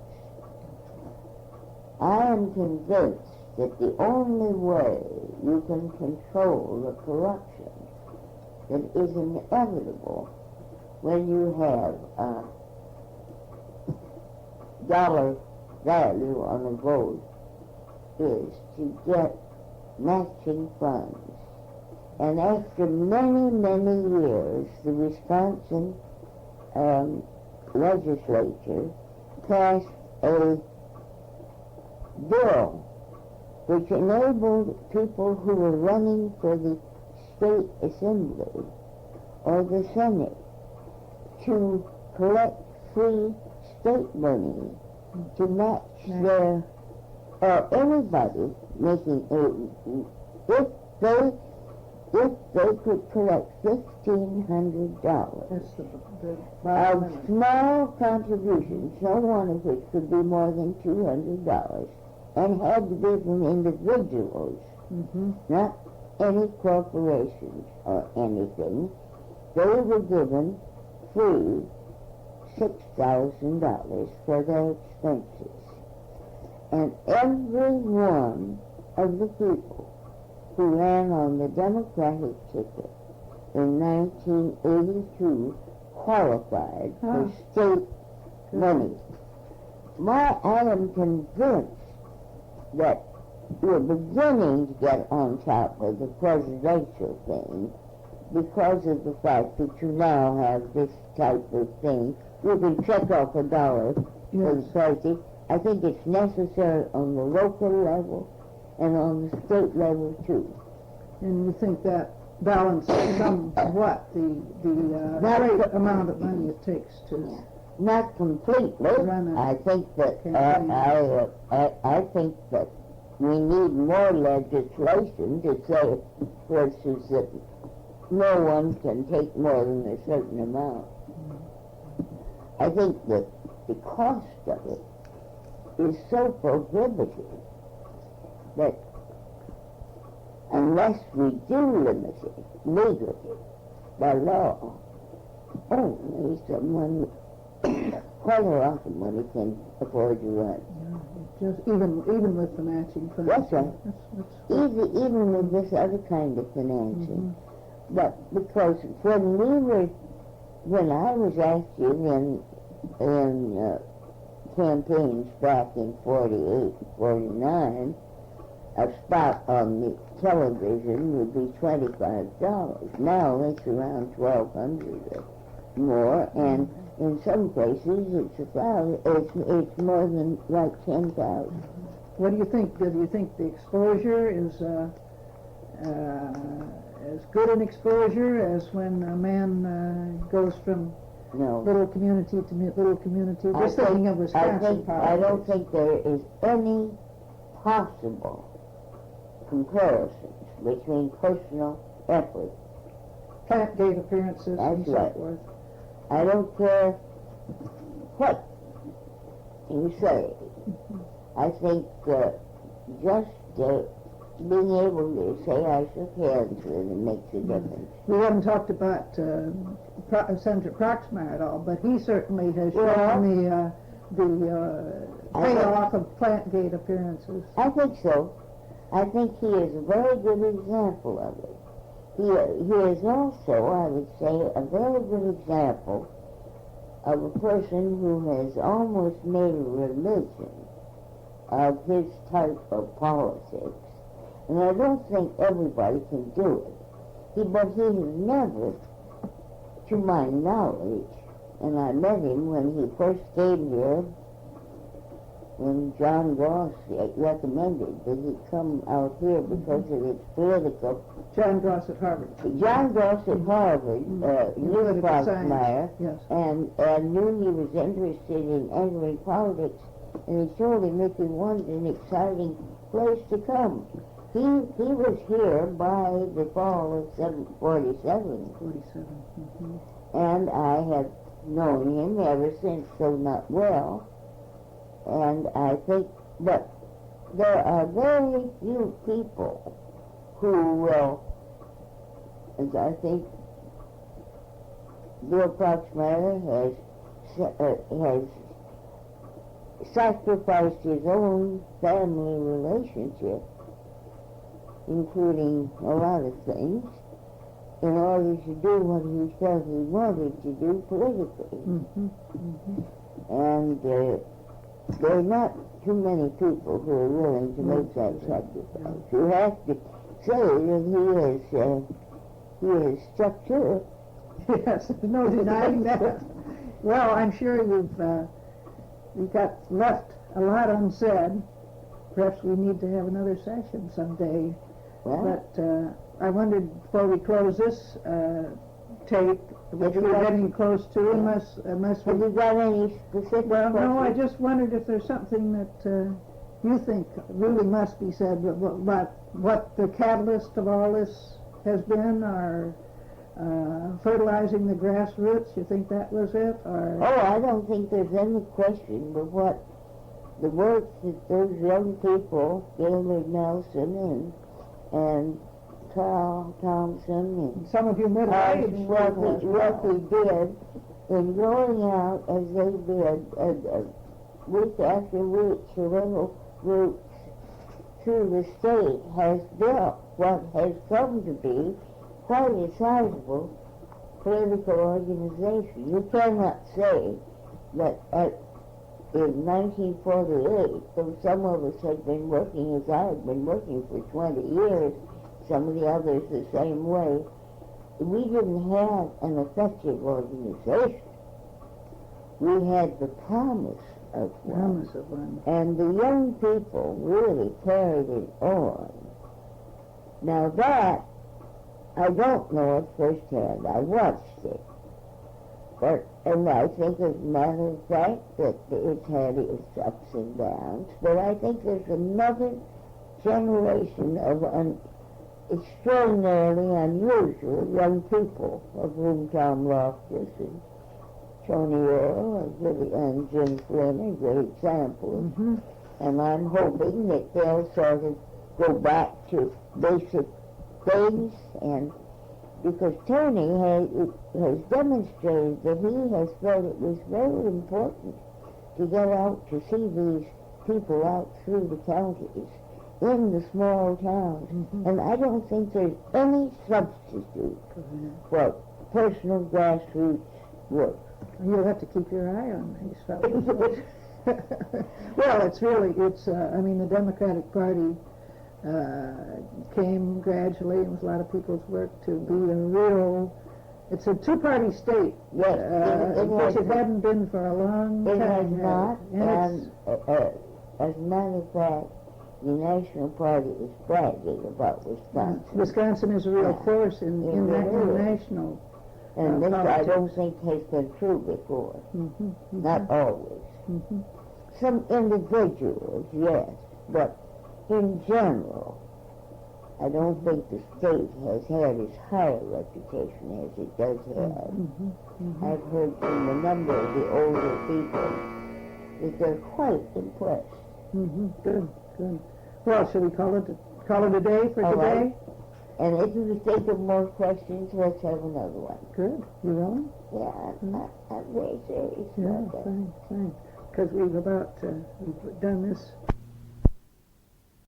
I am convinced that the only way you can control the corruption that is inevitable when you have a dollar value on a vote is to get matching funds. And after many, many years, the Wisconsin legislature passed a bill which enabled people who were running for the state assembly or the Senate to collect free state money to match their, anybody making, if they could collect $1,500 of small contributions, no one of which could be more than $200, and had to be from individuals, not any corporations or anything. They were given free $6,000 for their expenses. And every one of the people who ran on the Democratic ticket in 1982 qualified for state money. I am convinced that we're beginning to get on top of the presidential thing because of the fact that you now have this type of thing. You can check off a dollar for the president. I think it's necessary on the local level and on the state level too. And you think that balance somewhat the great amount of money it takes to not completely. I think that I think that we need more legislation to say, for instance, that no one can take more than a certain amount. I think that the cost of it is so prohibitive that unless we do limit it legally by law, only someone quite a lot of money can afford to run. Just even with the matching funds. That's right. Even with this other kind of financing. But because when I was active in campaigns back in 48, 49, a spot on the television would be $25. Now it's around $1,200 or more, and in some places it's more than like 10,000. What do you think? Do you think the exposure is as good an exposure as when a man goes from little community to little community? Just thinking of Wisconsin politics. I don't think there is any possible comparisons between personal effort. Plant gate appearances and so forth. I don't care what you say. I think just being able to say I shook hands with him makes a difference. We haven't talked about Senator Proxmire at all, but he certainly has shown the payoff of plant gate appearances. I think so. I think he is a very good example of it. He is also, I would say, a very good example of a person who has almost made a religion of his type of politics. And I don't think everybody can do it. But he has never, to my knowledge, and I met him when he first came here, when John Goss recommended that he come out here because of his political... John Goss at Harvard. John Goss at Harvard knew Proxmire, yes. and knew he was interested in entering politics, and he told him if he wanted an exciting place to come. He was here by the fall of 47. And I have known him ever since, though not well. And I think that there are very few people who will, as I think Bill Proxmire has sacrificed his own family relationship, including a lot of things, in order to do what he felt he wanted to do politically. And there are not too many people who are willing to make that sacrifice. You have to say that he is stuck to it. Yes, there's no denying that. Well, I'm sure you've got left a lot unsaid. Perhaps we need to have another session someday. But I wondered, before we close this tape, which we're getting close to, unless have you got any specific Well, questions? no, I just wondered if there's something that you think really must be said about what the catalyst of all this has been, or fertilizing the grassroots. You think that was it? Or I don't think there's any question but what the work that those young people, Gaylord Nelson and Carl Thompson and some of you middle-aged, what we did in going out as they did week after week to little groups through the state has built what has come to be quite a sizable political organization. You cannot say that in 1948, though some of us had been working as I had been working for 20 years, some of the others the same way, we didn't have an effective organization. We had the promise of one. And the young people really carried it on. Now that I don't know it firsthand. I watched it. And I think, as a matter of fact, that it's had its ups and downs. But I think there's another generation of extraordinarily unusual young people, of whom Tom Loftus and Tony Earl and Jim Flynn are great examples. Mm-hmm. And I'm hoping that they'll sort of go back to basic things, and because Tony has demonstrated that he has felt it was very important to get out to see these people out through the counties in the small towns. Mm-hmm. And I don't think there's any substitute for personal grassroots work. You'll have to keep your eye on these fellows. Well, I mean, the Democratic Party came gradually. It was a lot of people's work to be a real, it's a two-party state. Yes, which it hadn't been for a long time. It has not, And as a matter of fact, the National Party is bragging about Wisconsin. Wisconsin is a real force in national. And this, I politics. don't think, has been true before. Mm-hmm, mm-hmm. Not always. Mm-hmm. Some individuals, yes, but in general, I don't think the state has had as high a reputation as it does have. Mm-hmm, mm-hmm. I've heard from a number of the older people that they're quite impressed. Mm-hmm. Good, good. Well, shall we call it a day for All today? right. And if you think of more questions, let's have another one. Good. You willing? Yeah, I'm very serious Yeah, about that. fine, fine. Because we've done this